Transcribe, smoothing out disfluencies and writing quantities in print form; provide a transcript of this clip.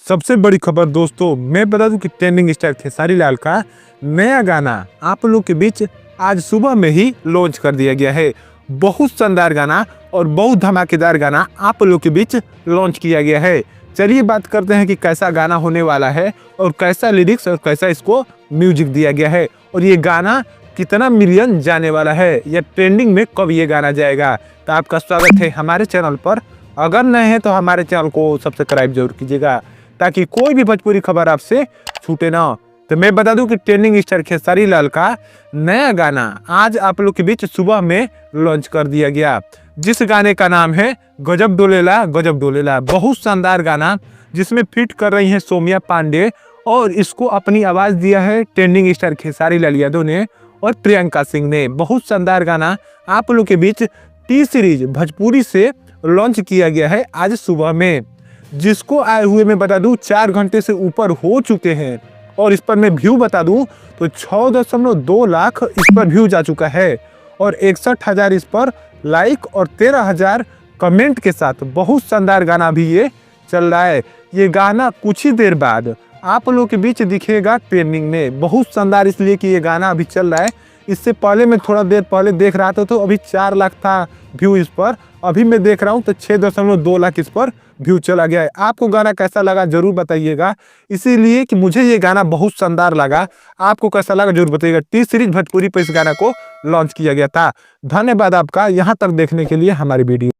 सबसे बड़ी खबर दोस्तों, मैं बता दूं कि ट्रेंडिंग स्टार खेसारी लाल का नया गाना आप लोग के बीच आज सुबह में ही लॉन्च कर दिया गया है। बहुत शानदार गाना और बहुत धमाकेदार गाना आप लोग के बीच लॉन्च किया गया है। चलिए बात करते हैं कि कैसा गाना होने वाला है और कैसा लिरिक्स और कैसा इसको म्यूजिक दिया गया है और ये गाना कितना मिलियन जाने वाला है या ट्रेंडिंग में कब ये गाना जाएगा। तो आपका स्वागत है हमारे चैनल पर। अगर नए हैं तो हमारे चैनल को सब्सक्राइब जरूर कीजिएगा ताकि कोई भी भोजपुरी खबर आपसे छूटे ना। तो मैं बता दूं कि ट्रेंडिंग स्टार खेसारी लाल का नया गाना आज आप लोग के बीच सुबह में लॉन्च कर दिया गया, जिस गाने का नाम है गजब डोलेला गजब डोलेला। बहुत शानदार गाना जिसमें फिट कर रही हैं सौम्या पांडे और इसको अपनी आवाज दिया है ट्रेंडिंग स्टार खेसारी लाल यादव ने और प्रियंका सिंह ने। बहुत शानदार गाना आप लोग के बीच टी सीरीज भोजपुरी से लॉन्च किया गया है आज सुबह में, जिसको आए हुए मैं बता दूं 4 घंटे से ऊपर हो चुके हैं और इस पर मैं व्यू बता दूं तो 6.2 लाख इस पर व्यू जा चुका है और 61,000 इस पर लाइक और 13,000 कमेंट के साथ बहुत शानदार गाना भी ये चल रहा है। ये गाना कुछ ही देर बाद आप लोग के बीच दिखेगा ट्रेंडिंग में। बहुत शानदार इसलिए कि ये गाना अभी चल रहा है। इससे पहले मैं थोड़ा देर पहले देख रहा था तो अभी 4 लाख था व्यू इस पर, अभी मैं देख रहा हूँ तो 6.2 लाख इस पर व्यू चला गया है। आपको गाना कैसा लगा जरूर बताइएगा, इसीलिए कि मुझे ये गाना बहुत शानदार लगा। आपको कैसा लगा जरूर बताइएगा। टी सीरीज भोजपुरी पर इस गाना को लॉन्च किया गया था। धन्यवाद आपका यहाँ तक देखने के लिए हमारी वीडियो।